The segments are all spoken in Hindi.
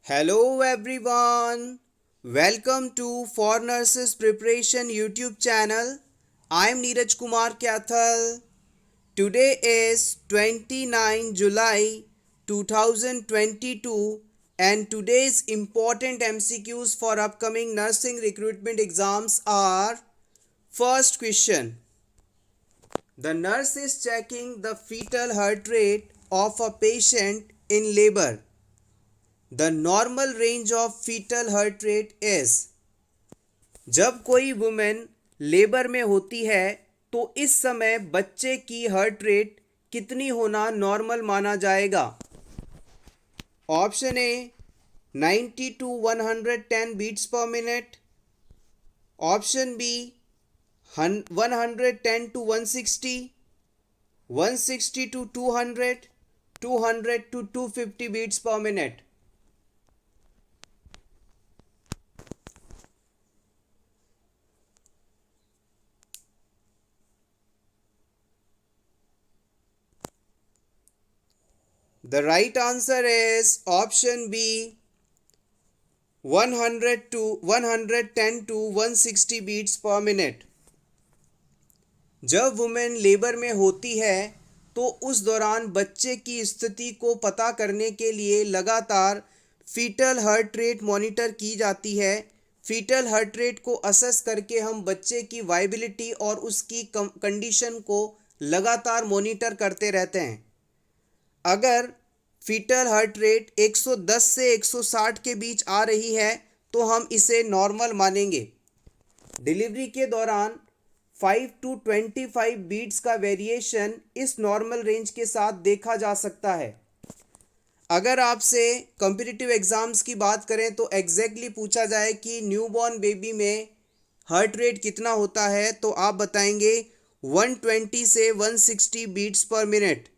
Hello everyone. Welcome to For Nurses Preparation YouTube channel. I am Neeraj Kumar Kyathal. Today is 29 July 2022 and today's important MCQs for upcoming nursing recruitment exams are: first question. The nurse is checking the fetal heart rate of a patient in labor. The normal range of fetal heart rate is. जब कोई वुमेन लेबर में होती है तो इस समय बच्चे की हार्ट रेट कितनी होना नॉर्मल माना जाएगा? Option A 90 to 110 beats per minute, option B 110 to 160, 160 to 200, 200 to 250 beats per minute. The right answer is option B 110 to 160 beats per minute. जब वुमेन लेबर में होती है तो उस दौरान बच्चे की स्थिति को पता करने के लिए लगातार फीटल हार्ट रेट मॉनिटर की जाती है. फीटल हार्ट रेट को असेस करके हम बच्चे की वाइबिलिटी और उसकी कंडीशन को लगातार मॉनिटर करते रहते हैं. अगर फीटल हार्ट रेट 110 से 160 के बीच आ रही है तो हम इसे नॉर्मल मानेंगे. डिलीवरी के दौरान 5 टू 25 बीट्स का वेरिएशन इस नॉर्मल रेंज के साथ देखा जा सकता है. अगर आपसे कॉम्पिटिटिव एग्ज़ाम्स की बात करें तो एग्जैक्टली पूछा जाए कि न्यूबॉर्न बेबी में हार्ट रेट कितना होता है तो आप बताएंगे 120 से 160 beats per minute.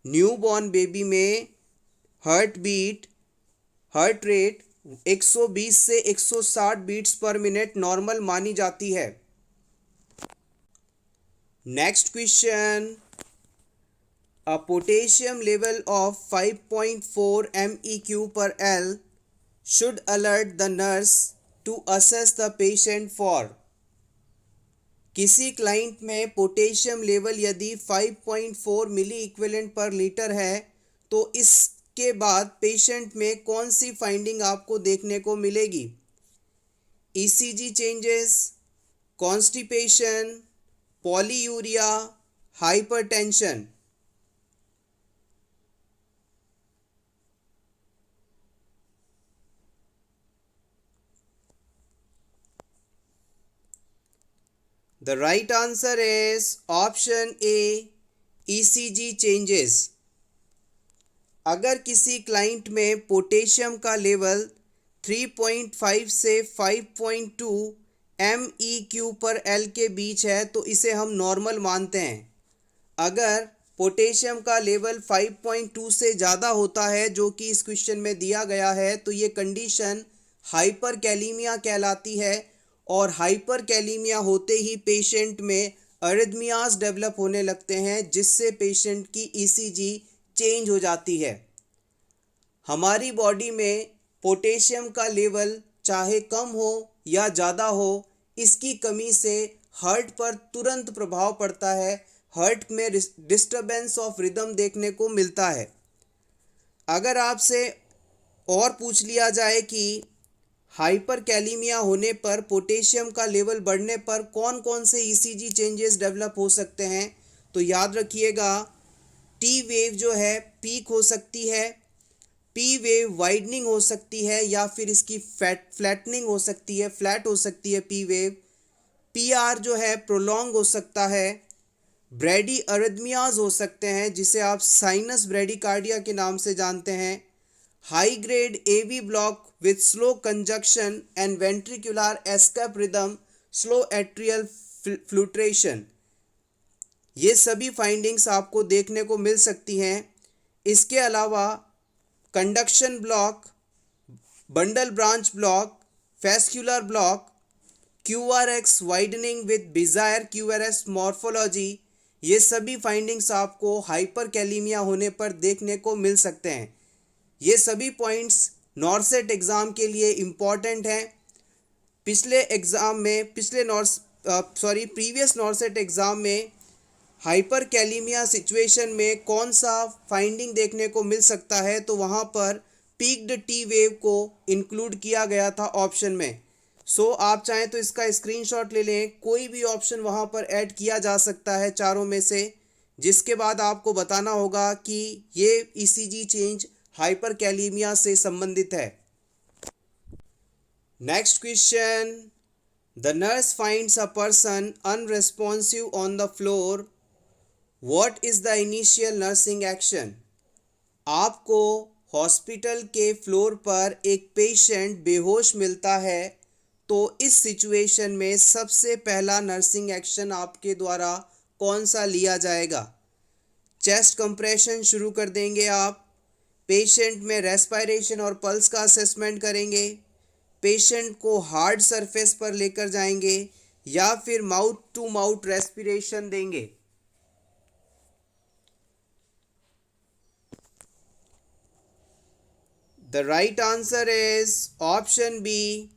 Newborn baby में हार्ट रेट 120 से 160 बीट्स पर मिनट नॉर्मल मानी जाती है. नेक्स्ट क्वेश्चन. अ potassium level of 5.4 MEQ per L should alert the nurse to assess the patient for. किसी क्लाइंट में पोटेशियम लेवल यदि 5.4 मिली इक्विवेलेंट पर लीटर है तो इसके बाद पेशेंट में कौन सी फाइंडिंग आपको देखने को मिलेगी? ECG changes, constipation, polyuria, hypertension. The right answer is option A ECG changes. अगर किसी क्लाइंट में पोटेशियम का लेवल 3.5 से 5.2 MEQ पर L के बीच है तो इसे हम नॉर्मल मानते हैं. अगर पोटेशियम का लेवल 5.2 से ज़्यादा होता है जो कि इस क्वेश्चन में दिया गया है तो ये कंडीशन हाइपर कैलीमिया कहलाती है और हाइपर कैलीमिया होते ही पेशेंट में अरिथमियाज डेवलप होने लगते हैं जिससे पेशेंट की ECG चेंज हो जाती है. हमारी बॉडी में पोटेशियम का लेवल चाहे कम हो या ज़्यादा हो, इसकी कमी से हार्ट पर तुरंत प्रभाव पड़ता है. हार्ट में डिस्टर्बेंस ऑफ रिदम देखने को मिलता है. अगर आपसे और पूछ लिया जाए कि हाइपर कैलीमिया होने पर पोटेशियम का लेवल बढ़ने पर कौन कौन से ECG चेंजेस डेवलप हो सकते हैं तो याद रखिएगा टी वेव जो है पीक हो सकती है, पी वेव वाइडनिंग हो सकती है या फिर इसकी फ्लैटनिंग हो सकती है, फ्लैट हो सकती है पी वेव. PR जो है प्रोलॉन्ग हो सकता है. ब्रेडी अरिथमियाज हो सकते हैं जिसे आप साइनस ब्रेडिकार्डिया के नाम से जानते हैं. High grade AV block with slow congestion and ventricular escape rhythm, slow atrial filtration. ये सभी फाइंडिंग्स आपको देखने को मिल सकती हैं. इसके अलावा conduction block, bundle branch block, fascicular block, QRX widening with bizarre QRS morphology, ये सभी फाइंडिंग्स आपको हाइपर कैलीमिया होने पर देखने को मिल सकते हैं. ये सभी पॉइंट्स नॉर्सेट एग्ज़ाम के लिए इम्पॉर्टेंट हैं। पिछले एग्ज़ाम में प्रीवियस नॉर्सेट एग्ज़ाम में हाइपर कैलीमिया सिचुएशन में कौन सा फाइंडिंग देखने को मिल सकता है, तो वहाँ पर पीक्ड टी वेव को इंक्लूड किया गया था ऑप्शन में। सो आप चाहें तो इसका स्क्रीनशॉट ले लें, कोई भी ऑप्शन वहाँ पर ऐड किया जा सकता है चारों में से, जिसके बाद आपको बताना होगा कि ये ईसीजी चेंज हाइपर कैलीमिया से संबंधित है। Next question, the nurse finds a person unresponsive on the floor, what is the initial nursing action. आपको हॉस्पिटल के फ्लोर पर एक पेशेंट बेहोश मिलता है, तो इस सिचुएशन में सबसे पहला नर्सिंग एक्शन आपके द्वारा कौन सा लिया जाएगा। चेस्ट कंप्रेशन शुरू कर देंगे आप, पेशेंट में रेस्पिरेशन और पल्स का असेसमेंट करेंगे, पेशेंट को हार्ड सरफेस पर लेकर जाएंगे, या फिर माउथ टू माउथ रेस्पिरेशन देंगे। The right answer is option B.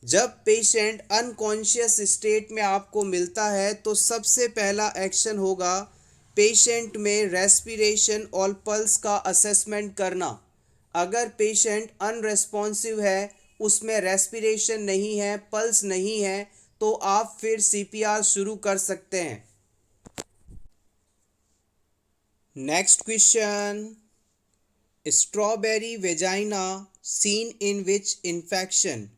जब पेशेंट अनकॉन्शियस स्टेट में आपको मिलता है तो सबसे पहला एक्शन होगा पेशेंट में रेस्पिरेशन और पल्स का असेसमेंट करना। अगर पेशेंट अनरेस्पॉन्सिव है, उसमें रेस्पिरेशन नहीं है, पल्स नहीं है, तो आप फिर सीपीआर शुरू कर सकते हैं। Next question, strawberry vagina seen in which infection.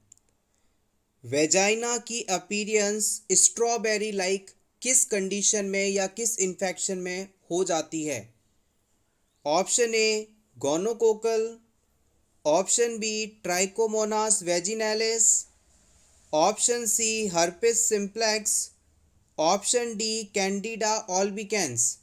Vagina की अपीयरेंस स्ट्रॉबेरी लाइक किस कंडीशन में या किस इन्फेक्शन में हो जाती है। Option A gonococcal, option B trichomonas vaginalis, option C herpes simplex, option D candida albicans.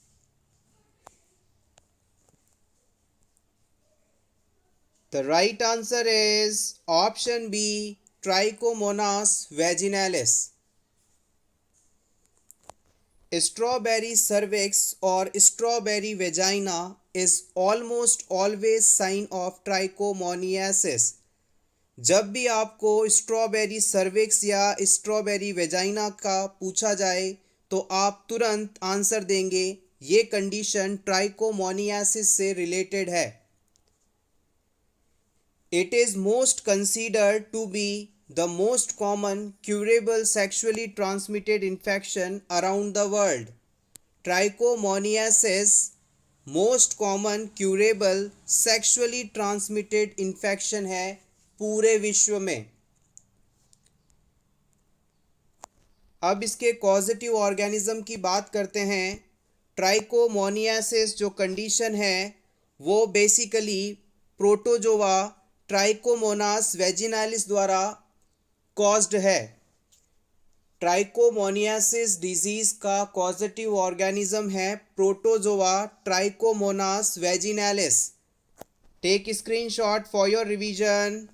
The right answer is option B, Trichomonas vaginalis. Strawberry cervix or strawberry vagina is almost always sign of trichomoniasis. जब भी आपको स्ट्रॉबेरी सर्विक्स या स्ट्रॉबेरी वेजाइना का पूछा जाए तो आप तुरंत आंसर देंगे ये कंडीशन ट्राइकोमोनियासिस से रिलेटेड है। It is most considered to be the most common curable sexually transmitted infection around the world. Trichomoniasis most common curable sexually transmitted infection है पूरे विश्व में। अब इसके कॉजेटिव ऑर्गेनिज्म की बात करते हैं। ट्राइकोमोनियासिस जो कंडीशन है वो बेसिकली प्रोटोजोआ ट्राइकोमोनास वेजिनालिस द्वारा कॉज्ड है। ट्राइकोमोनियासिस डिजीज का कॉजेटिव ऑर्गेनिज्म है protozoa trichomonas vaginalis. Take screenshot for your revision.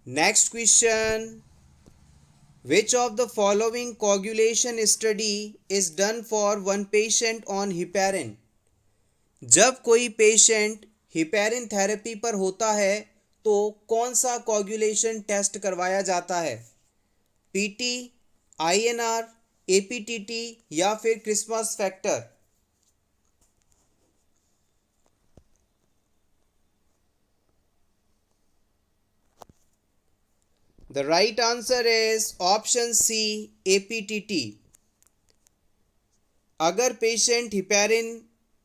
Next question, which of the following coagulation study is done for one patient on heparin. जब कोई पेशेंट हिपेरिन थेरेपी पर होता है तो कौन सा कोagulation टेस्ट करवाया जाता है। पीटी, आईएनआर, एपीटीटी या फिर Christmas factor. The right answer is option C, APTT. अगर पेशेंट हिपेरिन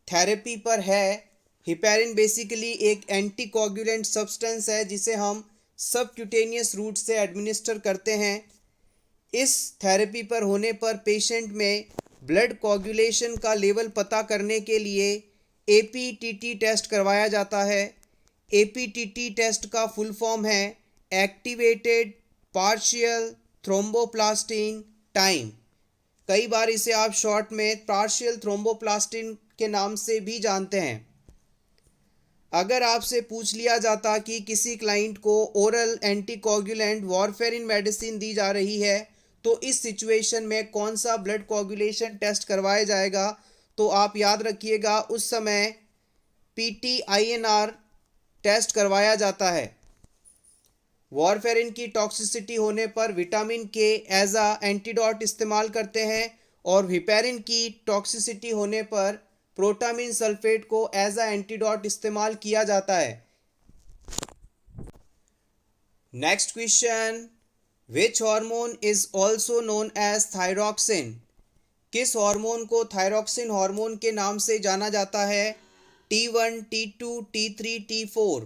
थेरेपी पर है, हिपेरिन बेसिकली एक एंटीकोगुलेंट सब्सटेंस है जिसे हम सबक्यूटेनियस रूट से एडमिनिस्टर करते हैं। इस थेरेपी पर होने पर पेशेंट में ब्लड कोagulation का लेवल पता करने के लिए एपीटीटी टेस्ट करवाया जाता है। एपीटीटी टेस्ट का फुल फॉर्म है एक्टिवेटेड पार्शियल थ्रोम्बोप्लास्टिन टाइम। कई बार इसे आप शॉर्ट में पार्शियल थ्रोम्बोप्लास्टिन के नाम से भी जानते हैं। अगर आपसे पूछ लिया जाता कि किसी क्लाइंट को ओरल एंटीकोगुलेंट वारफेरिन मेडिसिन दी जा रही है तो इस सिचुएशन में कौन सा ब्लड कोagulation टेस्ट करवाया जाएगा, तो आप याद रखिएगा उस समय PTINR टेस्ट करवाया जाता है। वॉरफेरिन की टॉक्सिसिटी होने पर विटामिन के एज अ एंटीडोट इस्तेमाल करते हैं और हिपेरिन की टॉक्सिसिटी होने पर प्रोटामिन सल्फेट को एज अ एंटीडोट इस्तेमाल किया जाता है। Next question, which hormone is also known as thyroxine? किस हार्मोन को थायरॉक्सिन हार्मोन के नाम से जाना जाता है? T1, T2, T3, T4।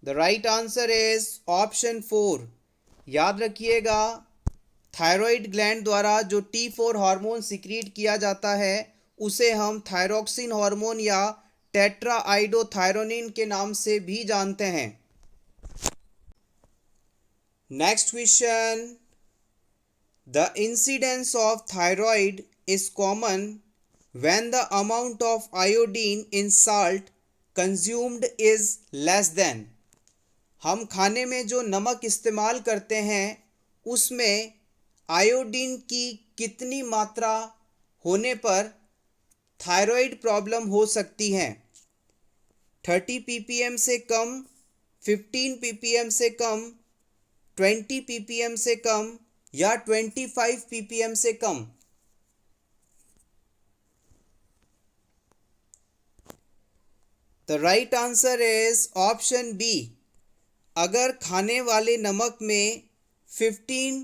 The right answer is option 4। याद रखिएगा, थायराइड ग्लैंड द्वारा जो T4 हार्मोन सिक्रीट किया जाता है उसे हम थायरॉक्सिन हार्मोन या टेट्राआइडोथायरोनिन के नाम से भी जानते हैं। Next question, the incidence of thyroid is common when the amount of iodine in salt consumed is less than. हम खाने में जो नमक इस्तेमाल करते हैं उसमें आयोडीन की कितनी मात्रा होने पर थायराइड प्रॉब्लम हो सकती है? 30 ppm से कम, 15 ppm से कम, 20 ppm से कम या 25 ppm से कम? The right answer is option B. अगर खाने वाले नमक में 15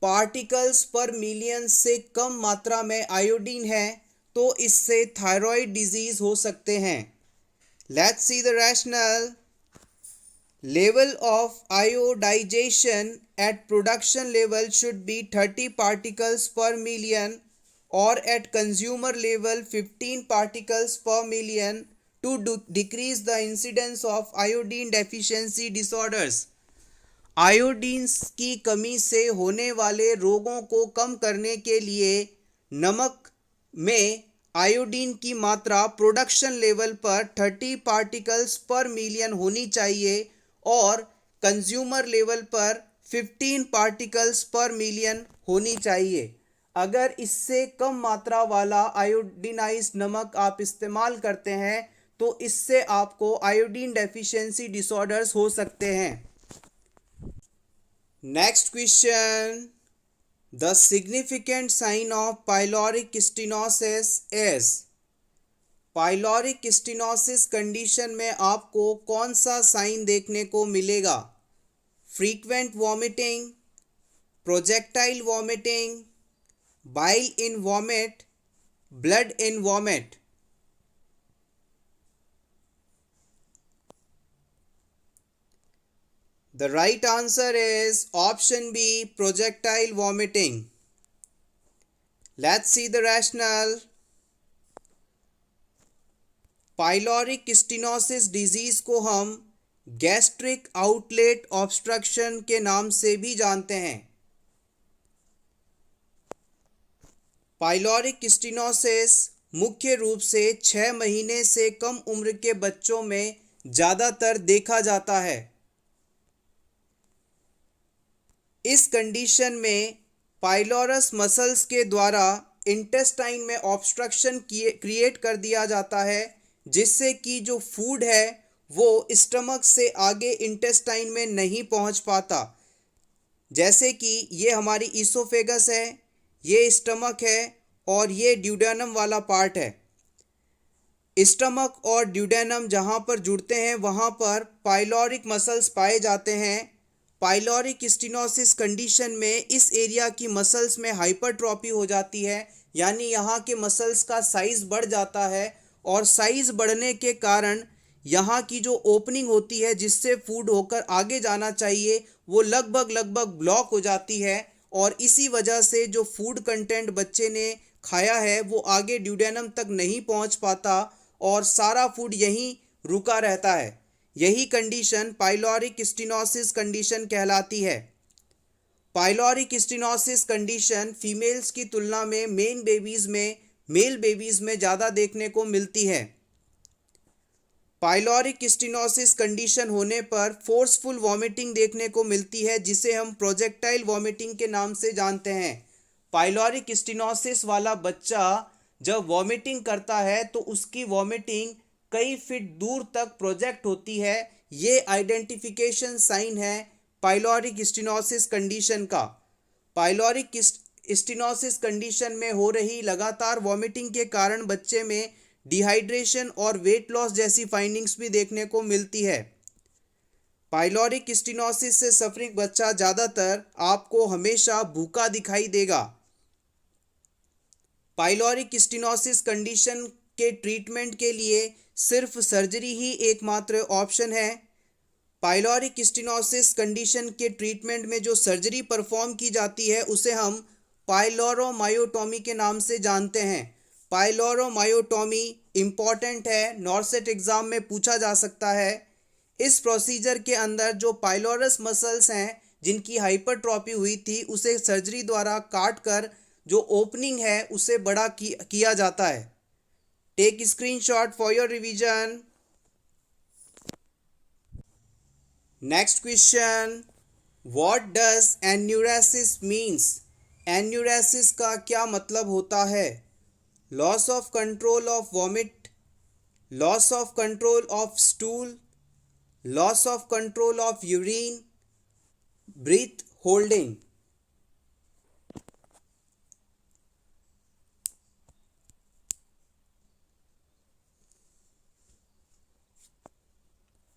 पार्टिकल्स पर मिलियन से कम मात्रा में आयोडीन है तो इससे थायराइड डिजीज हो सकते हैं। Let's see the rational. Level of iodization at production level should be 30 particles per million और at consumer level 15 particles per million to decrease the incidence of iodine deficiency disorders। Iodine की कमी से होने वाले रोगों को कम करने के लिए नमक में आयोडीन की मात्रा प्रोडक्शन लेवल पर 30 पार्टिकल्स पर मिलियन होनी चाहिए और कंज्यूमर लेवल पर 15 पार्टिकल्स पर मिलियन होनी चाहिए। अगर इससे कम मात्रा वाला आयोडीनाइज्ड नमक आप इस्तेमाल करते हैं तो इससे आपको आयोडीन डेफिशिएंसी डिसऑर्डर्स हो सकते हैं। Next question, the significant sign of pyloric stenosis is. Pyloric stenosis condition में आपको कौन सा साइन देखने को मिलेगा? Frequent vomiting, projectile vomiting, bile in vomit, blood in vomit? The right answer is option B, projectile vomiting. Let's see the rationale. Pyloric stenosis disease को हम गैस्ट्रिक आउटलेट ऑब्स्ट्रक्शन के नाम से भी जानते हैं। पाइलोरिक स्टेनोसिस मुख्य रूप से 6 महीने से कम उम्र के बच्चों में ज़्यादातर देखा जाता है। इस कंडीशन में पाइलोरस मसल्स के द्वारा इंटेस्टाइन में ऑब्स्ट्रक्शन क्रिएट कर दिया जाता है जिससे कि जो फूड है वो स्टमक से आगे इंटेस्टाइन में नहीं पहुंच पाता। जैसे कि ये हमारी ईसोफेगस है, ये स्टमक है और ये ड्यूडेनम वाला पार्ट है। स्टमक और ड्यूडेनम जहाँ पर जुड़ते हैं वहाँ पर पाइलोरिक मसल्स पाए जाते हैं। पाइलोरिक स्टेनोसिस कंडीशन में इस एरिया की मसल्स में हाइपरट्रॉफी हो जाती है, यानी यहाँ के मसल्स का साइज़ बढ़ जाता है और साइज़ बढ़ने के कारण यहाँ की जो ओपनिंग होती है जिससे फूड होकर आगे जाना चाहिए वो लगभग ब्लॉक हो जाती है और इसी वजह से जो फूड कंटेंट बच्चे ने खाया है वो आगे ड्यूडेनम तक नहीं पहुँच पाता और सारा फूड यहीं रुका रहता है। यही कंडीशन पाइलोरिक स्टेनोसिस कंडीशन कहलाती है। पाइलोरिक स्टेनोसिस कंडीशन फीमेल्स की तुलना में मेल बेबीज़ में ज़्यादा देखने को मिलती है। पाइलोरिक स्टेनोसिस कंडीशन होने पर फोर्सफुल वॉमिटिंग देखने को मिलती है जिसे हम प्रोजेक्टाइल वॉमिटिंग के नाम से जानते हैं। पाइलोरिक स्टेनोसिस वाला बच्चा जब वॉमिटिंग करता है तो उसकी वॉमिटिंग कई फीट दूर तक प्रोजेक्ट होती है। ये आइडेंटिफिकेशन साइन है पाइलोरिक स्टेनोसिस कंडीशन का। पाइलोरिक स्टेनोसिस कंडीशन में हो रही लगातार वॉमिटिंग के कारण बच्चे में डिहाइड्रेशन और वेट लॉस जैसी फाइंडिंग्स भी देखने को मिलती है। पाइलोरिक स्टेनोसिस से सफरिंग बच्चा ज़्यादातर आपको हमेशा भूखा दिखाई देगा। पाइलोरिक स्टेनोसिस कंडीशन के ट्रीटमेंट के लिए सिर्फ सर्जरी ही एकमात्र ऑप्शन है। पाइलोरिक स्टेनोसिस कंडीशन के ट्रीटमेंट में जो सर्जरी परफॉर्म की जाती है उसे हम पाइलोरोमायोटॉमी के नाम से जानते हैं। पाइलोरोमायोटॉमी इम्पॉर्टेंट है, नॉर्सेट एग्ज़ाम में पूछा जा सकता है। इस प्रोसीजर के अंदर जो पाइलोरस मसल्स हैं जिनकी हाइपरट्रॉफी हुई थी उसे सर्जरी द्वारा काट कर जो ओपनिंग है उसे बड़ा किया जाता है। Take screenshot for your revision. Next question, what does enuresis means? Enuresis का क्या मतलब होता है? Loss of control of vomit, loss of control of stool, loss of control of urine, breath holding.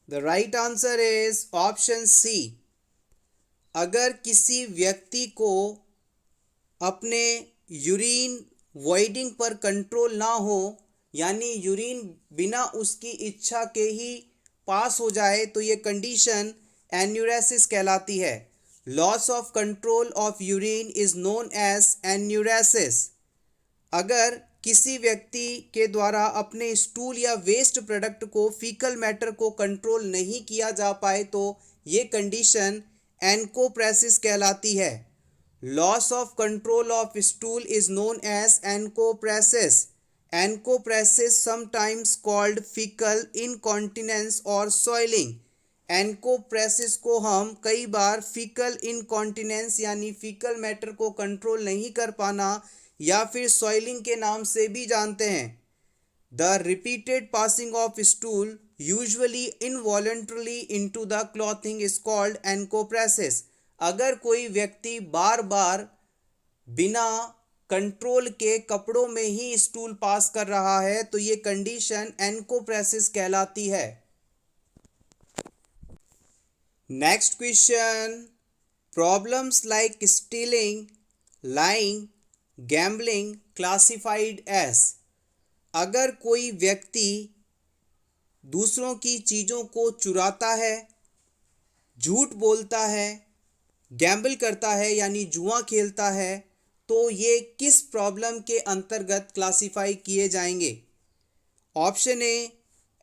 The right answer is option C. अगर किसी व्यक्ति को अपने यूरिन वॉइडिंग पर कंट्रोल ना हो, यानी यूरिन बिना उसकी इच्छा के ही पास हो जाए, तो ये कंडीशन एन्यूरेसिस कहलाती है। Loss of control of urine is known as enuresis. अगर किसी व्यक्ति के द्वारा अपने स्टूल या वेस्ट प्रोडक्ट को, फीकल मैटर को कंट्रोल नहीं किया जा पाए तो ये कंडीशन एनकोप्रेसिस कहलाती है। Loss of control of stool is known as encopresis. Encopresis sometimes called fecal incontinence और सॉइलिंग। एनकोप्रेसिस को हम कई बार फीकल इनकॉन्टिनेंस यानी फीकल मैटर को कंट्रोल नहीं कर पाना या फिर सॉइलिंग के नाम से भी जानते हैं। The repeated passing of stool usually involuntarily into the clothing is called encopresis. अगर कोई व्यक्ति बार बार बिना कंट्रोल के कपड़ों में ही स्टूल पास कर रहा है तो ये कंडीशन एनकोप्रेसिस कहलाती है। Next question, problems like stealing, lying, gambling classified as. अगर कोई व्यक्ति दूसरों की चीज़ों को चुराता है, झूठ बोलता है, गैम्बल करता है यानी जुआ खेलता है, तो ये किस प्रॉब्लम के अंतर्गत क्लासिफाई किए जाएंगे? Option A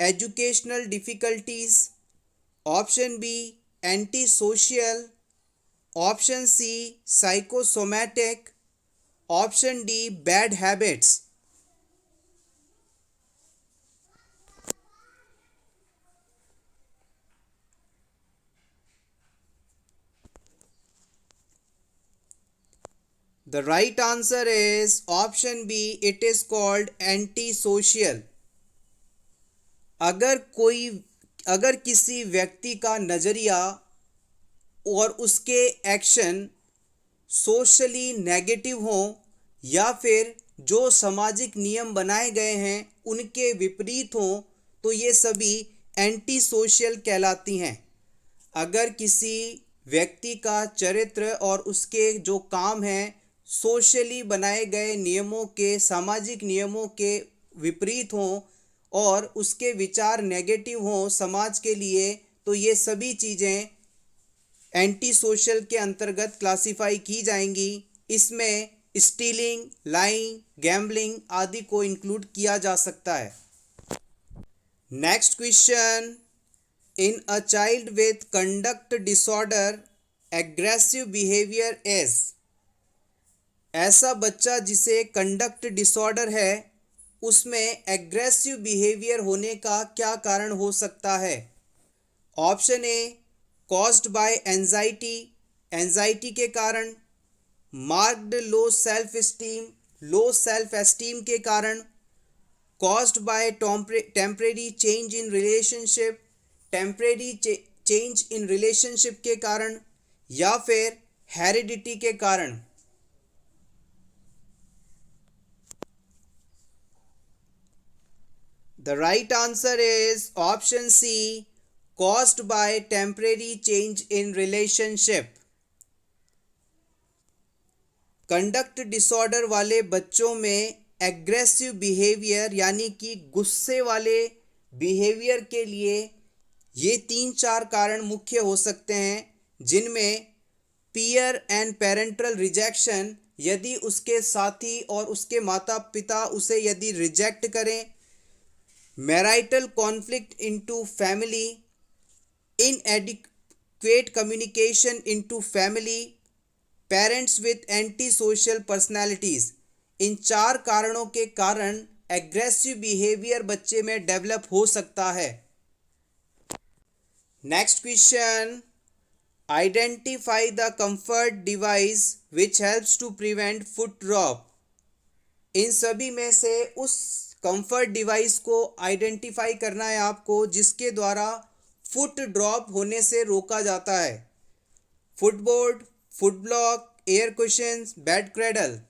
educational difficulties, option B anti social, option C psychosomatic, option D bad habits. The right answer is option B. It is called antisocial. अगर किसी व्यक्ति का नज़रिया और उसके एक्शन सोशली नेगेटिव हों या फिर जो सामाजिक नियम बनाए गए हैं उनके विपरीत हों तो ये सभी एंटी सोशल कहलाती हैं। अगर किसी व्यक्ति का चरित्र और उसके जो काम हैं सोशली बनाए गए नियमों के, सामाजिक नियमों के विपरीत हों और उसके विचार नेगेटिव हों समाज के लिए, तो ये सभी चीज़ें एंटी सोशल के अंतर्गत क्लासिफाई की जाएंगी। इसमें स्टीलिंग, लाइंग, गैम्बलिंग आदि को इंक्लूड किया जा सकता है। Next question, in a child with conduct disorder aggressive behaviour is. ऐसा बच्चा जिसे कंडक्ट डिसऑर्डर है उसमें एग्रेसिव बिहेवियर होने का क्या कारण हो सकता है? Option A caused by anxiety, anxiety के कारण, मार्क्ड लो सेल्फ एस्टीम के कारण, caused by temporary change in relationship, temporary change in relationship के कारण, या फिर हेरिडिटी के कारण। The right answer is option C, caused by temporary change in relationship. Conduct disorder वाले बच्चों में एग्रेसिव बिहेवियर यानी कि गुस्से वाले बिहेवियर के लिए ये 3-4 कारण मुख्य हो सकते हैं, जिनमें पीयर एंड पेरेंटल रिजेक्शन, यदि उसके साथी और उसके माता पिता उसे यदि रिजेक्ट करें, marital conflict into family, inadequate communication into family, parents with anti social personalities. इन 4 कारणों के कारण एग्रेसिव बिहेवियर बच्चे में डेवलप हो सकता है। Next question, identify the comfort device which helps to prevent foot drop. इन सभी में से उस कंफर्ट डिवाइस को आइडेंटिफाई करना है आपको जिसके द्वारा फुट ड्रॉप होने से रोका जाता है। Footboard, foot block, air cushions, bed cradle.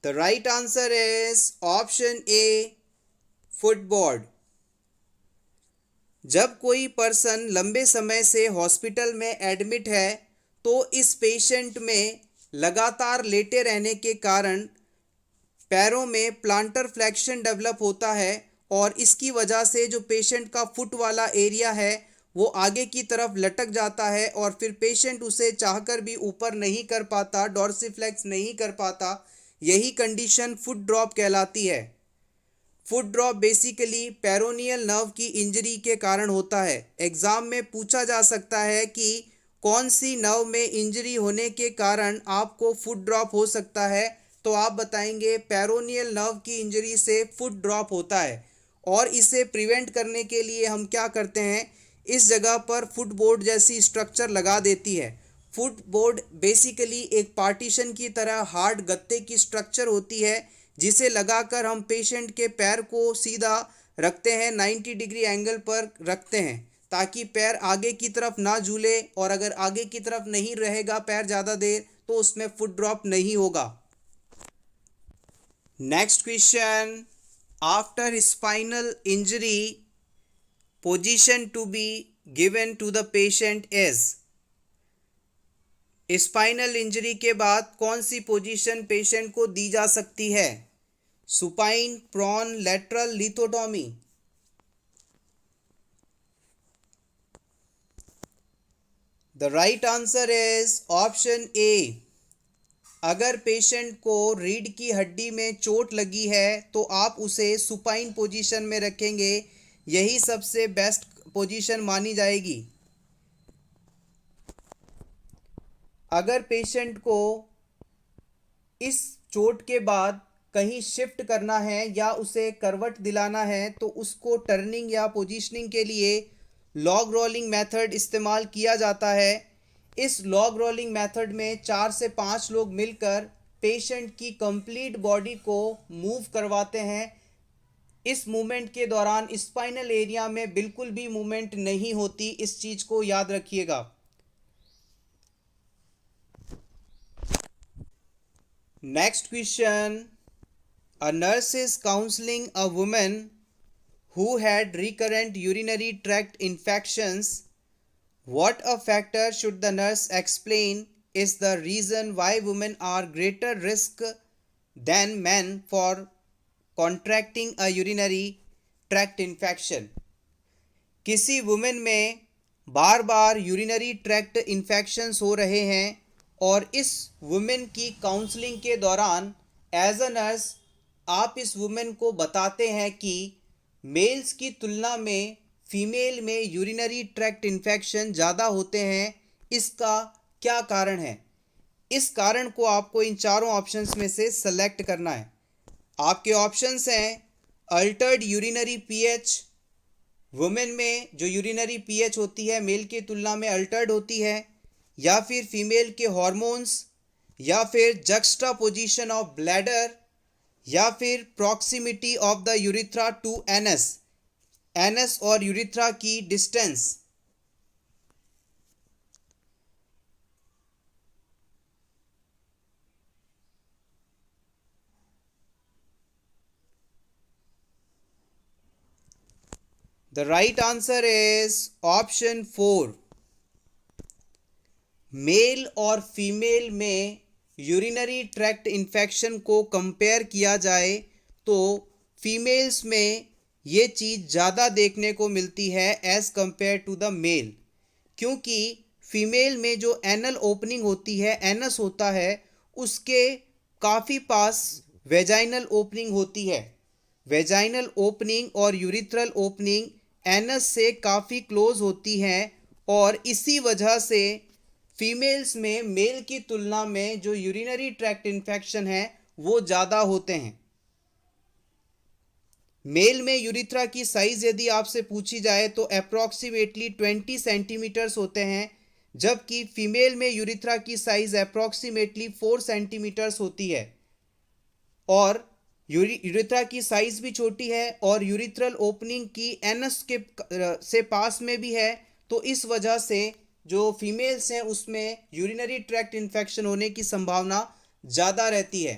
The right answer is option A, footboard. जब कोई पर्सन लंबे समय से हॉस्पिटल में एडमिट है तो इस पेशेंट में लगातार लेटे रहने के कारण पैरों में प्लांटर फ्लेक्शन डेवलप होता है और इसकी वजह से जो पेशेंट का फुट वाला एरिया है वो आगे की तरफ लटक जाता है और फिर पेशेंट उसे चाहकर भी ऊपर नहीं कर पाता, डॉर्सिफ्लेक्स नहीं कर पाता। यही कंडीशन फुट ड्रॉप कहलाती है। Foot drop basically peroneal nerve की इंजरी के कारण होता है। एग्ज़ाम में पूछा जा सकता है कि कौन सी नर्व में इंजरी होने के कारण आपको फुट ड्रॉप हो सकता है, तो आप बताएंगे पेरोनियल नर्व की इंजरी से फुट ड्रॉप होता है। और इसे प्रिवेंट करने के लिए हम क्या करते हैं, इस जगह पर फुट बोर्ड जैसी स्ट्रक्चर लगा देती है। फुट बोर्ड बेसिकली एक पार्टीशन की तरह हार्ड गत्ते की स्ट्रक्चर होती है जिसे लगाकर हम पेशेंट के पैर को सीधा रखते हैं, 90 डिग्री एंगल पर रखते हैं ताकि पैर आगे की तरफ ना झूले, और अगर आगे की तरफ नहीं रहेगा पैर ज़्यादा देर तो उसमें फुट ड्रॉप नहीं होगा। Next question, after spinal injury position to be given to the patient is. Spinal injury के बाद कौन सी पोजीशन पेशेंट को दी जा सकती है? Supine, prone, lateral, lithotomy. The right answer is option A. अगर पेशेंट को रीढ़ की हड्डी में चोट लगी है तो आप उसे सुपाइन पोजीशन में रखेंगे, यही सबसे बेस्ट पोजीशन मानी जाएगी। अगर पेशेंट को इस चोट के बाद कहीं शिफ्ट करना है या उसे करवट दिलाना है तो उसको टर्निंग या पोजीशनिंग के लिए लॉग रोलिंग मेथड इस्तेमाल किया जाता है। इस लॉग रोलिंग मेथड में 4 से 5 लोग मिलकर पेशेंट की कंप्लीट बॉडी को मूव करवाते हैं। इस मूवमेंट के दौरान स्पाइनल एरिया में बिल्कुल भी मूवमेंट नहीं होती, इस चीज़ को याद रखिएगा। Next question, a nurse is counseling a woman who had recurrent urinary tract infections. What a factor should the nurse explain is the reason why women are greater risk than men for contracting a urinary tract infection? किसी वुमेन में बार बार यूरिनरी ट्रैक्ट इन्फेक्शंस हो रहे हैं और इस वुमेन की काउंसलिंग के दौरान एज अ नर्स आप इस वुमेन को बताते हैं कि मेल्स की तुलना में फीमेल में यूरिनरी ट्रैक्ट इन्फेक्शन ज़्यादा होते हैं। इसका क्या कारण है? इस कारण को आपको इन चारों ऑप्शंस में से सेलेक्ट करना है। आपके ऑप्शंस हैं अल्टर्ड यूरिनरी पीएच, वुमेन में जो यूरिनरी पीएच होती है मेल की तुलना में अल्टर्ड होती है, या फिर फीमेल के हॉर्मोन्स, या फिर जक्स्टा पोजिशन ऑफ ब्लैडर, या फिर proximity of the urethra to anus, anus और यूरिथ्रा की distance. The right answer is option 4. Male और फीमेल में यूरिनरी ट्रैक्ट इन्फेक्शन को कंपेयर किया जाए तो फीमेल्स में ये चीज़ ज़्यादा देखने को मिलती है as compare to the male, क्योंकि फीमेल में जो एनल ओपनिंग होती है, एनस होता है, उसके काफ़ी पास वेजाइनल ओपनिंग होती है। वेजाइनल ओपनिंग और यूरिथ्रल ओपनिंग एनस से काफ़ी क्लोज होती हैं, और इसी वजह से फीमेल्स में मेल की तुलना में जो यूरिनरी ट्रैक्ट इन्फेक्शन है वो ज़्यादा होते हैं। मेल में यूरिथ्रा की साइज़ यदि आपसे पूछी जाए तो अप्रॉक्सीमेटली 20 सेंटीमीटर्स होते हैं, जबकि फीमेल में यूरिथ्रा की साइज़ अप्रॉक्सीमेटली 4 सेंटीमीटर्स होती है। और यूरिथ्रा की साइज़ भी छोटी है और यूरिथ्रल ओपनिंग की एनस के से पास में भी है, तो इस वजह से जो फीमेल्स हैं उसमें यूरिनरी ट्रैक्ट इन्फेक्शन होने की संभावना ज़्यादा रहती है।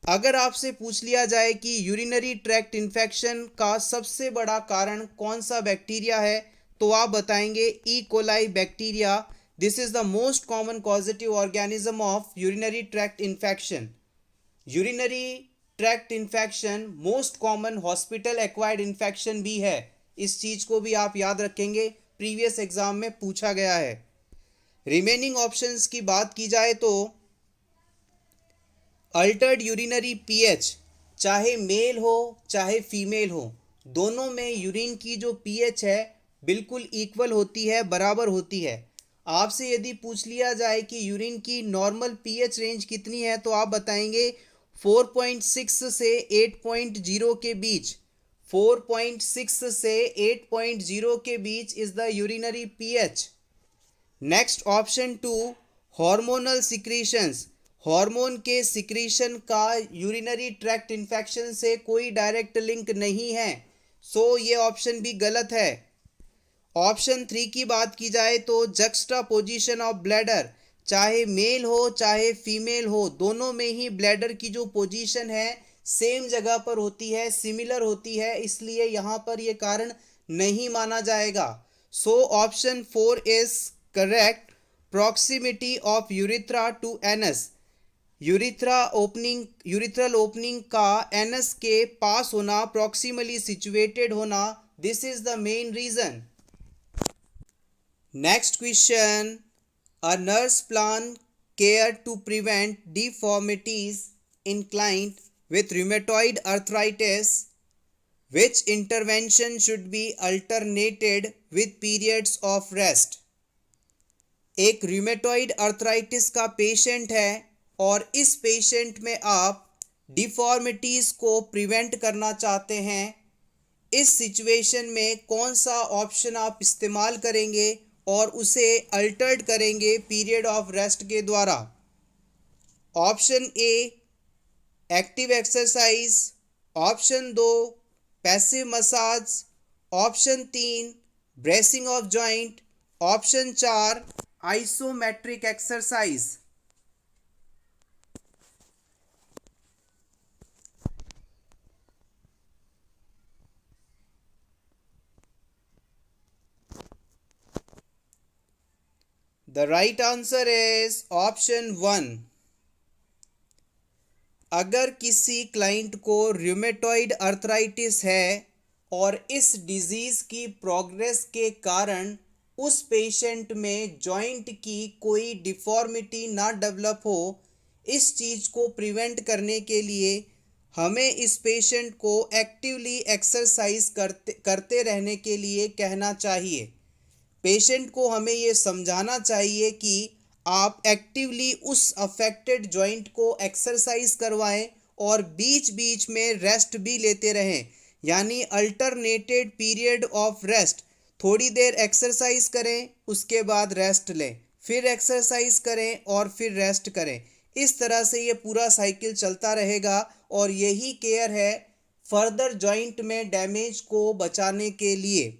अगर आपसे पूछ लिया जाए कि यूरिनरी ट्रैक्ट इन्फेक्शन का सबसे बड़ा कारण कौन सा बैक्टीरिया है, तो आप बताएंगे E coli bacteria. This is the most common causative organism of urinary tract infection. Urinary tract infection most common hospital acquired infection भी है। इस चीज़ को भी आप याद रखेंगे, प्रीवियस एग्जाम में पूछा गया है। रिमेनिंग ऑप्शंस की बात की जाए तो अल्टर्ड यूरिनरी पीएच, चाहे मेल हो चाहे फीमेल हो, दोनों में यूरिन की जो पीएच है बिल्कुल इक्वल होती है, बराबर होती है। आपसे यदि पूछ लिया जाए कि यूरिन की नॉर्मल पीएच रेंज कितनी है, तो आप बताएंगे 4.6 से 8.0 के बीच। 4.6 से 8.0 के बीच is the urinary pH. Next option 2, hormonal secretions. Hormone के सिक्रीशन का यूरिनरी ट्रैक्ट इन्फेक्शन से कोई डायरेक्ट लिंक नहीं है, सो ये ऑप्शन भी गलत है। ऑप्शन 3 की बात की जाए तो जक्स्टा पोजिशन ऑफ ब्लैडर, चाहे मेल हो चाहे फीमेल हो, दोनों में ही ब्लैडर की जो पोजीशन है सेम जगह पर होती है, सिमिलर होती है, इसलिए यहाँ पर ये कारण नहीं माना जाएगा। So option 4 is correct, proximity of urethra to anus. Urethral opening का एनस के पास होना, प्रॉक्सिमली सिचुएटेड होना, this is the main reason. Next question, a nurse plan care to prevent deformities in client with rheumatoid arthritis. Which intervention should be alternated with periods of rest? एक rheumatoid arthritis का पेशेंट है और इस पेशेंट में आप डिफॉर्मिटीज़ को प्रिवेंट करना चाहते हैं। इस सिचुएशन में कौन सा ऑप्शन आप इस्तेमाल करेंगे और उसे अल्टर्ड करेंगे पीरियड ऑफ रेस्ट के द्वारा? Option A active exercise, option 2 passive massage, option 3 bracing of joint, option 4 isometric exercise. The right answer is option 1. अगर किसी क्लाइंट को रूमेटॉइड अर्थराइटिस है और इस डिजीज़ की प्रोग्रेस के कारण उस पेशेंट में जॉइंट की कोई डिफॉर्मिटी ना डेवलप हो, इस चीज़ को प्रिवेंट करने के लिए हमें इस पेशेंट को एक्टिवली एक्सरसाइज करते रहने के लिए कहना चाहिए। पेशेंट को हमें ये समझाना चाहिए कि आप एक्टिवली उस अफेक्टेड जॉइंट को एक्सरसाइज करवाएं और बीच बीच में रेस्ट भी लेते रहें, यानी अल्टरनेटेड पीरियड ऑफ रेस्ट। थोड़ी देर एक्सरसाइज करें, उसके बाद रेस्ट लें, फिर एक्सरसाइज करें और फिर रेस्ट करें। इस तरह से ये पूरा साइकिल चलता रहेगा और यही केयर है फर्दर जॉइंट में डैमेज को बचाने के लिए।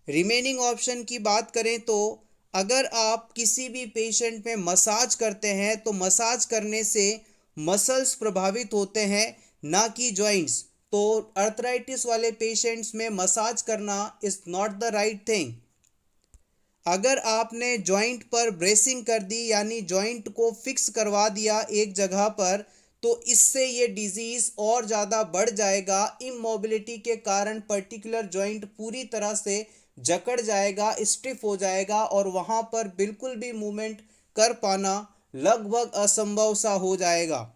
रिमेनिंग ऑप्शन की बात करें तो अगर आप किसी भी पेशेंट में मसाज करते हैं तो मसाज करने से मसल्स प्रभावित होते हैं, ना कि जॉइंट्स। तो अर्थराइटिस वाले पेशेंट्स में मसाज करना is not the right thing. अगर आपने जॉइंट पर ब्रेसिंग कर दी यानी जॉइंट को फिक्स करवा दिया एक जगह पर, तो इससे ये डिजीज़ और ज़्यादा बढ़ जाएगा। इमोबिलिटी के कारण पर्टिकुलर जॉइंट पूरी तरह से जकड़ जाएगा, स्टिफ हो जाएगा और वहाँ पर बिल्कुल भी मूवमेंट कर पाना लगभग असंभव सा हो जाएगा।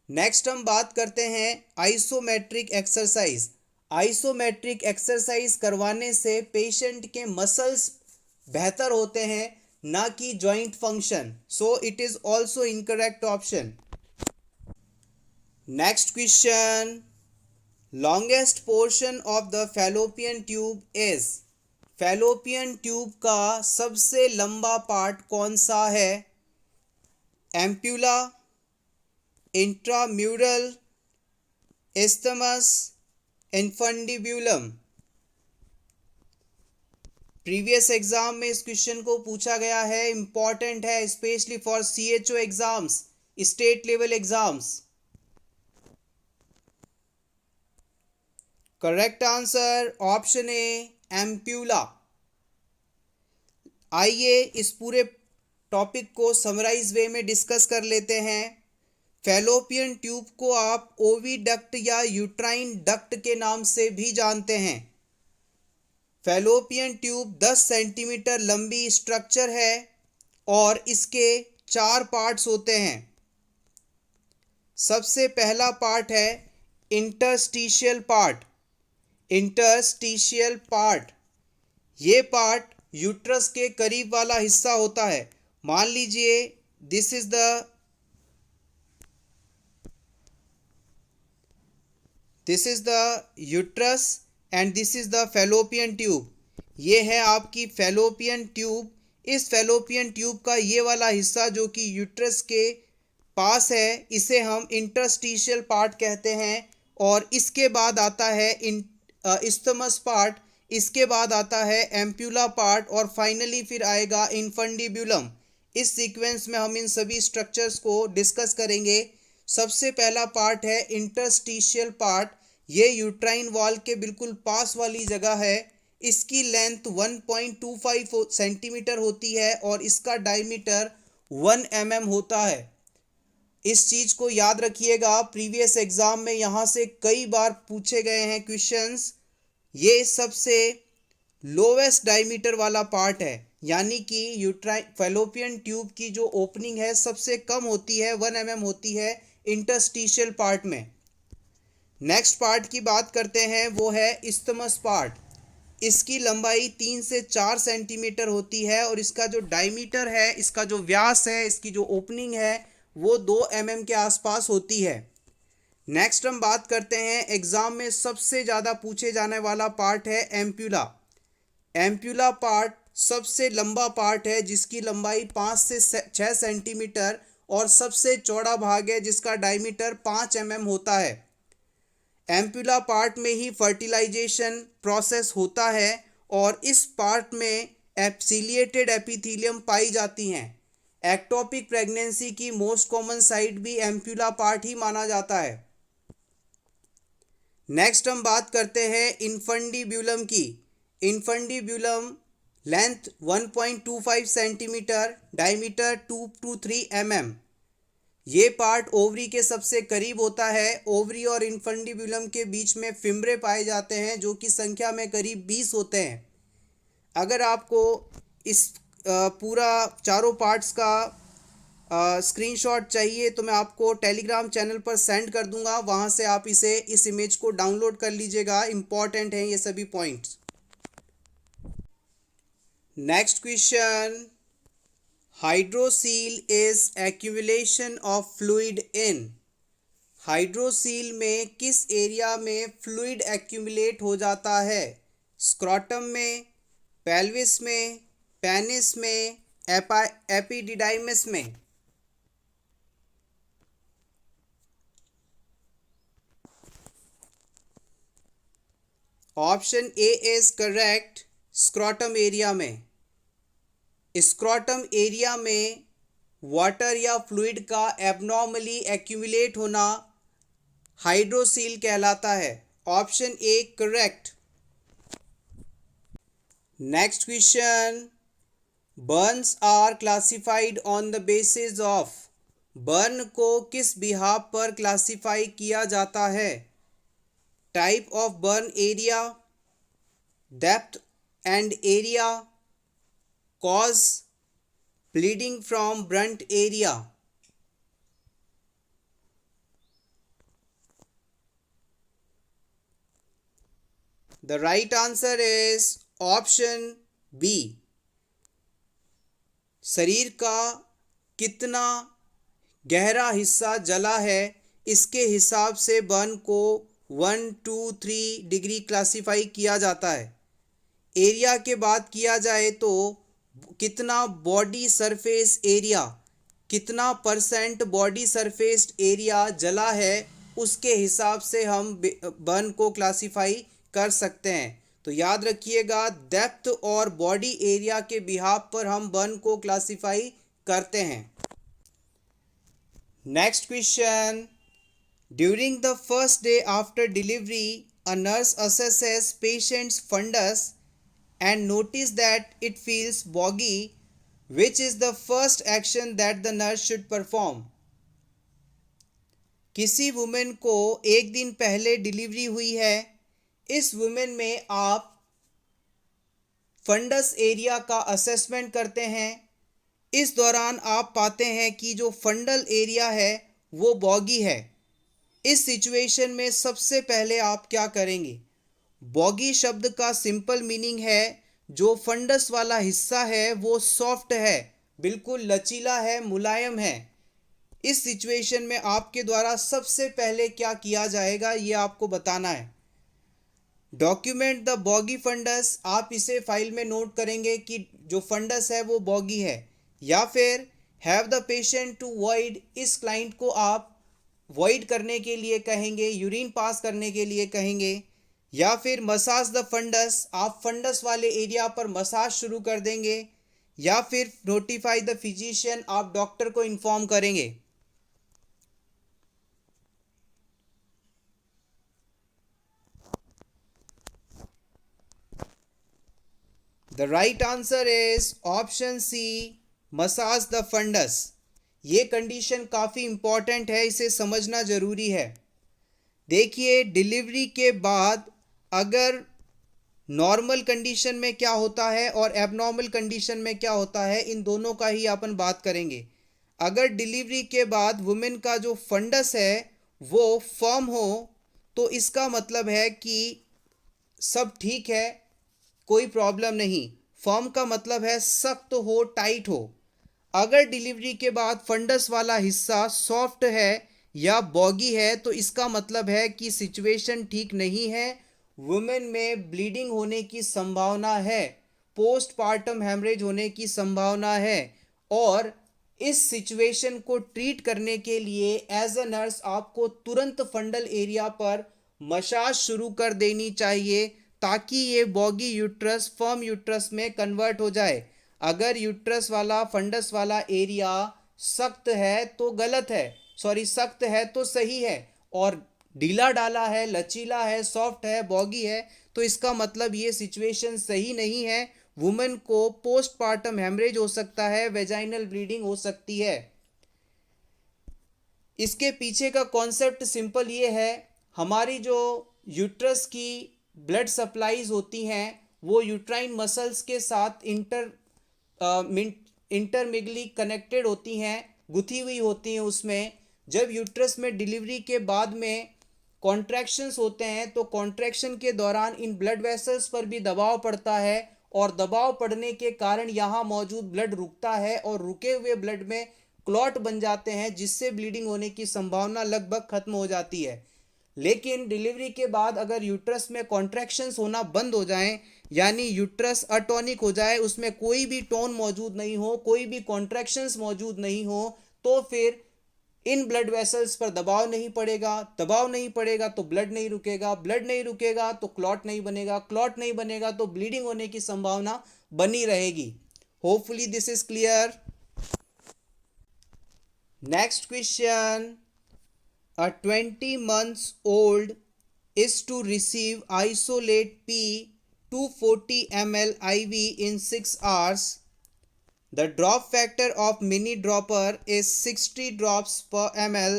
नेक्स्ट हम बात करते हैं आइसोमेट्रिक एक्सरसाइज। आइसोमेट्रिक एक्सरसाइज करवाने से पेशेंट के मसल्स बेहतर होते हैं, ना कि joint function. So it is also incorrect option. Next question, longest portion of the fallopian tube is. Fallopian tube का सबसे लंबा पार्ट कौन सा है? Ampulla, intramural, isthmus, infundibulum. Previous exam में इस क्वेश्चन को पूछा गया है, इंपॉर्टेंट है specially for CHO exams, state level exams. Correct answer option A, ampulla. आइए इस पूरे टॉपिक को समराइज वे में डिस्कस कर लेते हैं। फैलोपियन ट्यूब को आप ओविडक्ट या यूट्राइन डक्ट के नाम से भी जानते हैं। फैलोपियन ट्यूब 10 सेंटीमीटर लंबी स्ट्रक्चर है और इसके 4 पार्ट्स होते हैं। सबसे पहला पार्ट है इंटरस्टिशियल पार्ट। इंटरस्टिशियल पार्ट, ये पार्ट यूट्रस के करीब वाला हिस्सा होता है। मान लीजिए this is the uterus and this is the fallopian tube. ये है आपकी फैलोपियन ट्यूब। इस फैलोपियन ट्यूब का ये वाला हिस्सा जो कि यूट्रस के पास है, इसे हम इंटरस्टिशियल पार्ट कहते हैं। और इसके बाद आता है इस्थमस पार्ट, इसके बाद आता है एम्प्यूला पार्ट और फाइनली फिर आएगा इन्फंडिब्यूलम। इस सीक्वेंस में हम इन सभी स्ट्रक्चर्स को डिस्कस करेंगे। सबसे पहला पार्ट है इंटरस्टिशियल पार्ट। ये यूट्राइन वॉल के बिल्कुल पास वाली जगह है। इसकी लेंथ 1.25 सेंटीमीटर होती है और इसका डायमीटर 1 mm होता है। इस चीज़ को याद रखिएगा, प्रीवियस एग्जाम में यहाँ से कई बार पूछे गए हैं क्वेश्चंस। ये सबसे लोवेस्ट डायमीटर वाला पार्ट है, यानी कि फैलोपियन ट्यूब की जो ओपनिंग है सबसे कम होती है, 1 mm होती है इंटरस्टिशियल पार्ट में। नेक्स्ट पार्ट की बात करते हैं, वो है इस्थमस पार्ट। इसकी लंबाई 3 से 4 सेंटीमीटर होती है और इसका जो डायमीटर है, इसका जो व्यास है, इसकी जो ओपनिंग है वो 2 mm के आसपास होती है। नेक्स्ट हम बात करते हैं, एग्जाम में सबसे ज़्यादा पूछे जाने वाला पार्ट है एम्प्यूला। एम्प्यूला पार्ट सबसे लंबा पार्ट है जिसकी लंबाई 5 से 6 सेंटीमीटर और सबसे चौड़ा भाग है जिसका डायमीटर 5 mm होता है। एम्प्यूला पार्ट में ही फर्टिलाइजेशन प्रोसेस होता है और इस पार्ट में एप्सिलिएटेड एपिथीलियम पाई जाती हैं। एक्टोपिक प्रेगनेंसी की मोस्ट कॉमन साइट भी एम्प्यूला पार्ट ही माना जाता है। नेक्स्ट हम बात करते हैं इन्फंडिब्यूलम की। Infundibulum length 1.25 centimetre, diameter 2 to 3 mm। ये पार्ट ओवरी के सबसे करीब होता है। ओवरी और इन्फंडिब्यूलम के बीच में फिम्ब्रे पाए जाते हैं जो कि संख्या में करीब 20 होते हैं। अगर आपको इस पूरा चारों पार्ट्स का स्क्रीनशॉट चाहिए तो मैं आपको टेलीग्राम चैनल पर सेंड कर दूंगा, वहां से आप इस इमेज को डाउनलोड कर लीजिएगा। इंपॉर्टेंट हैं ये सभी points. Next question, hydrocele is accumulation of fluid in. Hydrocele में किस एरिया में फ्लूइड एक्यूमुलेट हो जाता है? स्क्रॉटम में, पेल्विस में, पेनिस में, एपिडिडाइमिस में? Option A is correct, scrotum area में। स्क्रॉटम एरिया में वाटर या फ्लूइड का एबनॉर्मली एक्यूमुलेट होना हाइड्रोसील कहलाता है। Option A correct. Next question, burns are classified on the basis of. Burn को किस बिहाफ पर क्लासिफाई किया जाता है? Type of burn area, depth and area, cause, bleeding from burnt area? The right answer is option B. शरीर का कितना गहरा हिस्सा जला है इसके हिसाब से बर्न को 1, 2, 3 डिग्री क्लासिफाई किया जाता है। एरिया के बात किया जाए तो कितना बॉडी सरफेस एरिया, कितना परसेंट बॉडी सरफेस एरिया जला है उसके हिसाब से हम बर्न को क्लासिफाई कर सकते हैं। तो याद रखिएगा, डेप्थ और बॉडी एरिया के बिहाफ पर हम बर्न को क्लासिफाई करते हैं। Next question, during the first day after delivery a nurse assesses patient's fundus and notice that it feels boggy. Which is the first action that the nurse should perform? किसी वुमेन को एक दिन पहले डिलीवरी हुई है। इस वुमेन में आप फंडस एरिया का असेसमेंट करते हैं। इस दौरान आप पाते हैं कि जो फंडल एरिया है वो बॉगी है। इस सिचुएशन में सबसे पहले आप क्या करेंगे? बॉगी शब्द का सिंपल मीनिंग है जो फंडस वाला हिस्सा है वो सॉफ्ट है, बिल्कुल लचीला है, मुलायम है। इस सिचुएशन में आपके द्वारा सबसे पहले क्या किया जाएगा ये आपको बताना है। डॉक्यूमेंट द बॉगी फंडस, आप इसे फाइल में नोट करेंगे कि जो फंडस है वो बॉगी है। या फिर have the patient to void, इस क्लाइंट को आप वॉइड करने के लिए कहेंगे, यूरिन पास करने के लिए कहेंगे। या फिर मसाज द फंडस, आप फंडस वाले एरिया पर मसाज शुरू कर देंगे। या फिर नोटिफाई द फिजिशियन, आप डॉक्टर को इन्फॉर्म करेंगे। The right answer is option C, massage the fundus. ये कंडीशन काफ़ी इंपॉर्टेंट है, इसे समझना ज़रूरी है। देखिए, डिलीवरी के बाद अगर नॉर्मल कंडीशन में क्या होता है और एबनॉर्मल कंडीशन में क्या होता है, इन दोनों का ही अपन बात करेंगे। अगर डिलीवरी के बाद वुमेन का जो फंडस है वो फर्म हो तो इसका मतलब है कि सब ठीक है, कोई प्रॉब्लम नहीं। फर्म का मतलब है सख्त हो, टाइट हो। अगर डिलीवरी के बाद फंडस वाला हिस्सा सॉफ्ट है या बॉगी है तो इसका मतलब है कि सिचुएशन ठीक नहीं है, वुमेन में ब्लीडिंग होने की संभावना है, पोस्टपार्टम हेमरेज होने की संभावना है। और इस सिचुएशन को ट्रीट करने के लिए एज अ नर्स आपको तुरंत फंडल एरिया पर मसाज शुरू कर देनी चाहिए ताकि ये बॉगी यूट्रस फर्म यूट्रस में कन्वर्ट हो जाए। अगर यूट्रस वाला फंडस वाला एरिया सख्त है तो गलत है, सख्त है तो सही है, और ढीला डाला है, लचीला है, सॉफ्ट है, बॉगी है तो इसका मतलब ये सिचुएशन सही नहीं है। वुमेन को पोस्टपार्टम हेमरेज हो सकता है, वेजाइनल ब्लीडिंग हो सकती है। इसके पीछे का कॉन्सेप्ट सिंपल ये है, हमारी जो यूट्रस की ब्लड सप्लाईज होती हैं वो यूट्राइन मसल्स के साथ इंटरमिगली कनेक्टेड होती हैं, गुथी हुई होती हैं। उसमें जब यूट्रस में डिलीवरी के बाद में कॉन्ट्रैक्शंस होते हैं तो कॉन्ट्रैक्शन के दौरान इन ब्लड वेसल्स पर भी दबाव पड़ता है और दबाव पड़ने के कारण यहाँ मौजूद ब्लड रुकता है और रुके हुए ब्लड में क्लॉट बन जाते हैं, जिससे ब्लीडिंग होने की संभावना लगभग खत्म हो जाती है। लेकिन डिलीवरी के बाद अगर यूट्रस में कॉन्ट्रैक्शंस होना बंद हो जाएं, यानी यूट्रस अटोनिक हो जाए, उसमें कोई भी टोन मौजूद नहीं हो, कोई भी कॉन्ट्रैक्शंस मौजूद नहीं हो, तो फिर इन ब्लड वेसल्स पर दबाव नहीं पड़ेगा, दबाव नहीं पड़ेगा तो ब्लड नहीं रुकेगा, ब्लड नहीं रुकेगा तो क्लॉट नहीं बनेगा, क्लॉट नहीं बनेगा तो ब्लीडिंग होने की संभावना बनी रहेगी। Hopefully this is clear. Next question, a 20 months old is to receive isolate P 240 ml IV in 6 hours. The drop factor of mini dropper is 60 drops per ml.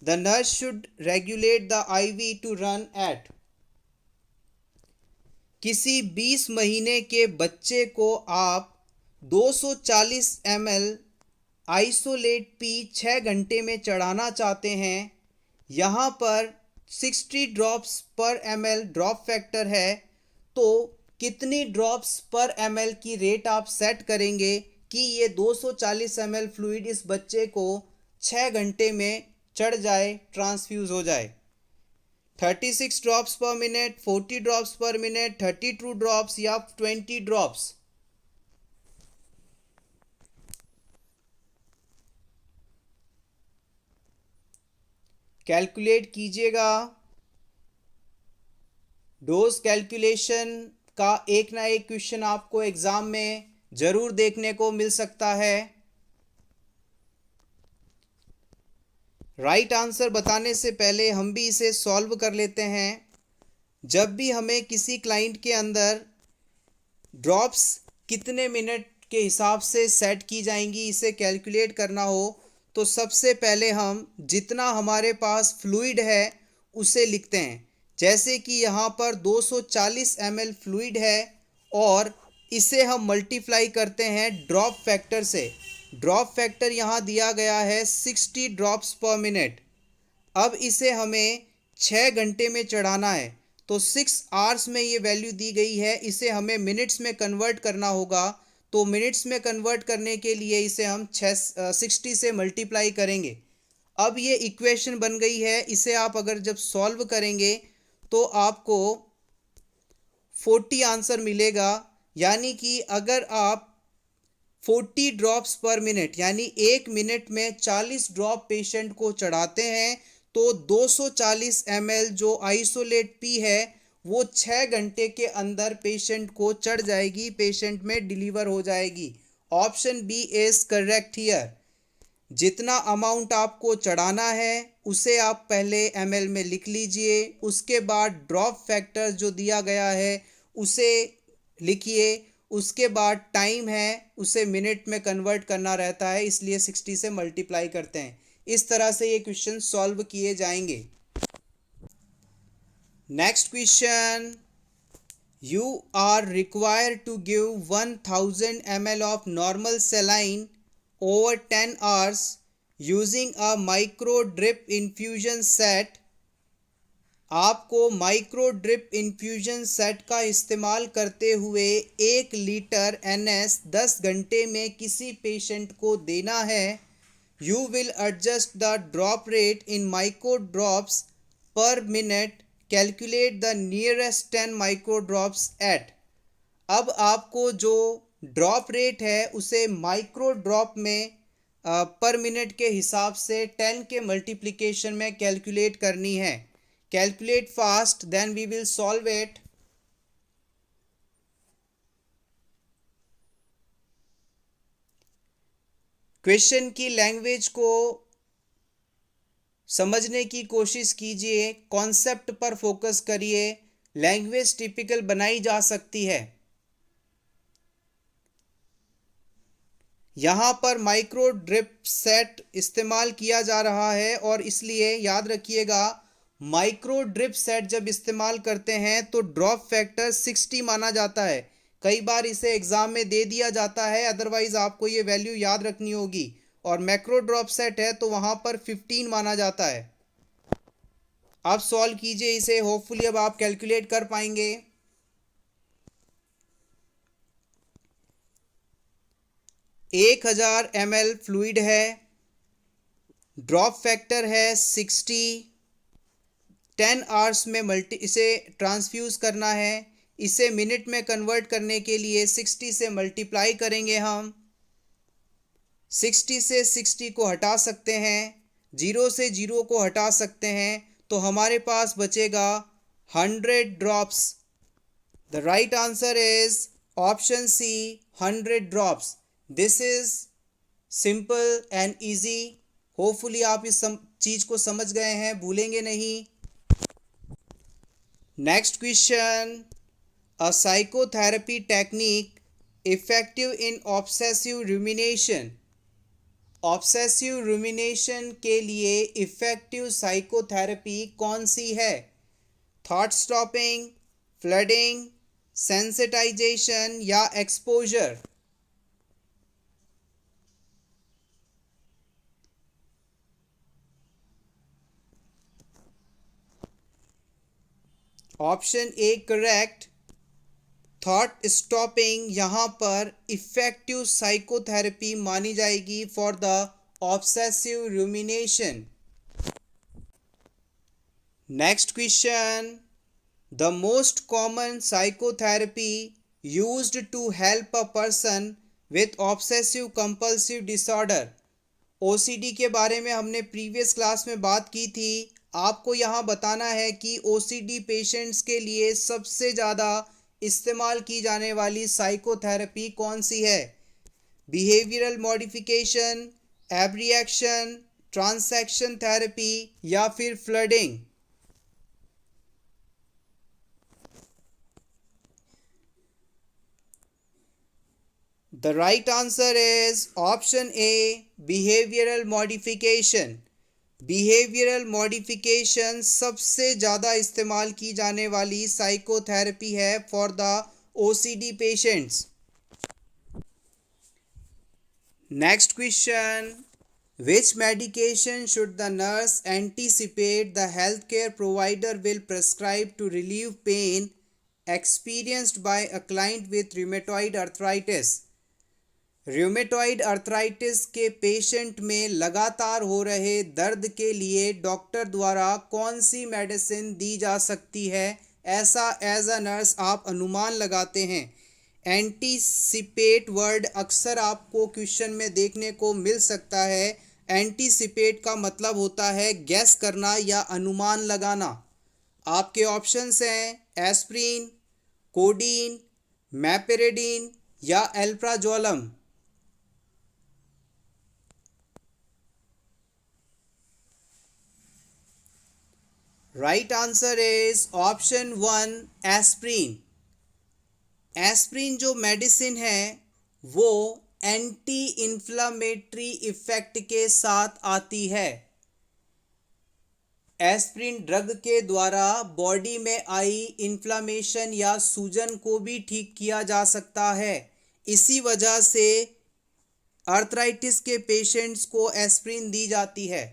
The nurse should regulate the IV to run at. किसी 20 महीने के बच्चे को आप 240 ml आइसोलेट पी 6 घंटे में चढ़ाना चाहते हैं। यहाँ पर 60 ड्रॉप्स पर ml ड्रॉप फैक्टर है, तो कितनी ड्रॉप्स पर ml की रेट आप सेट करेंगे कि ये 240 ml फ्लूइड इस बच्चे को 6 घंटे में चढ़ जाए, ट्रांसफ्यूज हो जाए। 36 drops per minute, 40 drops per minute, 32 drops या 20 ड्रॉप्स। कैलकुलेट कीजिएगा। डोज कैलकुलेशन का एक ना एक क्वेश्चन आपको एग्जाम में जरूर देखने को मिल सकता है। राइट आंसर बताने से पहले हम भी इसे सॉल्व कर लेते हैं। जब भी हमें किसी क्लाइंट के अंदर ड्रॉप्स कितने मिनट के हिसाब से सेट की जाएंगी इसे कैलकुलेट करना हो, तो सबसे पहले हम जितना हमारे पास फ्लूइड है उसे लिखते हैं। जैसे कि यहाँ पर 240 ml फ्लूइड है और इसे हम मल्टीप्लाई करते हैं ड्रॉप फैक्टर से। ड्रॉप फैक्टर यहाँ दिया गया है 60 ड्रॉप्स पर मिनट। अब इसे हमें 6 घंटे में चढ़ाना है, तो 6 आवर्स में ये वैल्यू दी गई है, इसे हमें मिनट्स में कन्वर्ट करना होगा। तो मिनट्स में कन्वर्ट करने के लिए इसे हम 60 से मल्टीप्लाई करेंगे। अब ये इक्वेशन बन गई है, इसे आप अगर जब सॉल्व करेंगे तो आपको 40 आंसर मिलेगा। यानी कि अगर आप 40 ड्रॉप्स पर मिनट यानी 1 मिनट में 40 ड्रॉप पेशेंट को चढ़ाते हैं, तो 240 ml जो आइसोलेट पी है वो 6 घंटे के अंदर पेशेंट को चढ़ जाएगी, पेशेंट में डिलीवर हो जाएगी। Option B is correct here. जितना अमाउंट आपको चढ़ाना है उसे आप पहले ml में लिख लीजिए, उसके बाद ड्रॉप फैक्टर जो दिया गया है उसे लिखिए, उसके बाद टाइम है उसे मिनट में कन्वर्ट करना रहता है, इसलिए 60 से मल्टीप्लाई करते हैं। इस तरह से ये क्वेश्चन सॉल्व किए जाएंगे। Next question, you are required to give 1000 ml of normal saline over 10 hours using a micro drip infusion set। आपको माइक्रो ड्रिप इन्फ्यूजन सेट का इस्तेमाल करते हुए 1 लीटर NS 10 घंटे में किसी पेशेंट को देना है। You will adjust the drop rate in micro drops per minute, calculate the nearest 10 micro drops at. अब आपको जो ड्रॉप रेट है उसे माइक्रो ड्रॉप में पर मिनट के हिसाब से 10 के मल्टीप्लिकेशन में कैलकुलेट करनी है। Calculate fast, then we will solve it. Question की लैंग्वेज को समझने की कोशिश कीजिए, कॉन्सेप्ट पर फोकस करिए। लैंग्वेज टिपिकल बनाई जा सकती है। यहाँ पर माइक्रो ड्रिप सेट इस्तेमाल किया जा रहा है और इसलिए याद रखिएगा, माइक्रो ड्रिप सेट जब इस्तेमाल करते हैं तो ड्रॉप फैक्टर 60 माना जाता है। कई बार इसे एग्जाम में दे दिया जाता है, अदरवाइज आपको ये वैल्यू याद रखनी होगी। और मैक्रो ड्रॉप सेट है तो वहाँ पर 15 माना जाता है। आप सॉल्व कीजिए इसे, होपफुली अब आप कैलकुलेट कर पाएंगे। 1000 ml फ्लूइड है, ड्रॉप फैक्टर है 60, 10 आवर्स में इसे ट्रांसफ्यूज़ करना है। इसे मिनट में कन्वर्ट करने के लिए 60 से मल्टीप्लाई करेंगे हम। 60 से 60 को हटा सकते हैं, 0 से 0 को हटा सकते हैं, तो हमारे पास बचेगा 100 drops. The right answer is option C, 100 drops. This is simple and easy. Hopefully आप इस चीज़ को समझ गए हैं, भूलेंगे नहीं। नेक्स्ट क्वेश्चन, a psychotherapy technique effective in obsessive rumination. Obsessive rumination के लिए इफेक्टिव साइकोथेरेपी कौन सी है? थॉट स्टॉपिंग, फ्लडिंग, सेंसिटाइजेशन या exposure? Option A correct. Thought stopping यहाँ पर इफेक्टिव साइकोथेरेपी मानी जाएगी for the obsessive rumination. Next question, the most common psychotherapy used to help a person with obsessive compulsive disorder. OCD के बारे में हमने प्रीवियस क्लास में बात की थी। आपको यहाँ बताना है कि ओसीडी पेशेंट्स के लिए सबसे ज़्यादा इस्तेमाल की जाने वाली साइकोथेरेपी कौन सी है? Behavioural modification, abreaction, transaction therapy या फिर flooding? The right answer is option A, behavioral modification. Behavioural modification सबसे ज़्यादा इस्तेमाल की जाने वाली साइकोथेरेपी है for the OCD patients. Next question, which medication should the nurse anticipate the health care provider will prescribe to relieve pain experienced by a client with rheumatoid arthritis? Rheumatoid arthritis के पेशेंट में लगातार हो रहे दर्द के लिए डॉक्टर द्वारा कौन सी मेडिसिन दी जा सकती है, ऐसा एज अ नर्स आप अनुमान लगाते हैं। एंटीसिपेट वर्ड अक्सर आपको क्वेश्चन में देखने को मिल सकता है। एंटीसिपेट का मतलब होता है गैस करना या अनुमान लगाना। आपके ऑप्शंस हैं एस्प्रिन, कोडीन, मैपेरेडीन या alprazolam. Right answer is option 1, aspirin. Aspirin जो मेडिसिन है वो एंटी इन्फ्लामेटरी इफेक्ट के साथ आती है। एस्प्रिन ड्रग के द्वारा बॉडी में आई इन्फ्लामेशन या सूजन को भी ठीक किया जा सकता है। इसी वजह से आर्थराइटिस के पेशेंट्स को एस्प्रिन दी जाती है।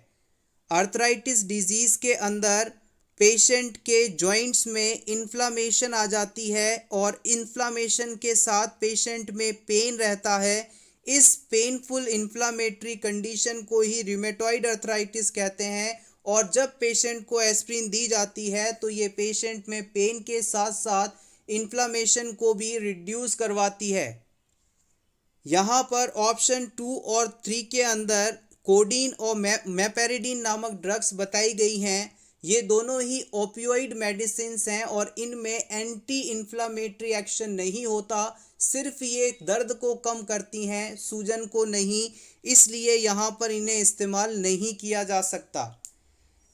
आर्थराइटिस डिजीज़ के अंदर पेशेंट के जॉइंट्स में इन्फ्लामेशन आ जाती है और इन्फ्लामेशन के साथ पेशेंट में पेन रहता है। इस पेनफुल इन्फ्लामेटरी कंडीशन को ही रूमेटॉइड अर्थराइटिस कहते हैं। और जब पेशेंट को एस्प्रिन दी जाती है तो ये पेशेंट में पेन के साथ साथ इन्फ्लामेशन को भी रिड्यूस करवाती है। यहाँ पर ऑप्शन 2 और 3 के अंदर कोडीन और मैपेरिडीन नामक ड्रग्स बताई गई हैं। ये दोनों ही ओपियोइड मेडिसिन्स हैं और इनमें एंटी इन्फ्लामेटरी एक्शन नहीं होता, सिर्फ ये दर्द को कम करती हैं, सूजन को नहीं। इसलिए यहाँ पर इन्हें इस्तेमाल नहीं किया जा सकता।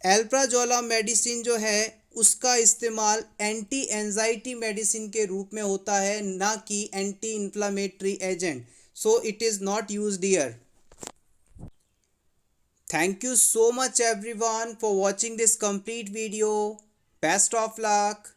एल्प्राजोलम मेडिसिन जो है उसका इस्तेमाल एंटी एंजाइटी मेडिसिन के रूप में होता है, ना कि anti inflammatory agent. So it is not used here. Thank you so much everyone for watching this complete video. Best of luck.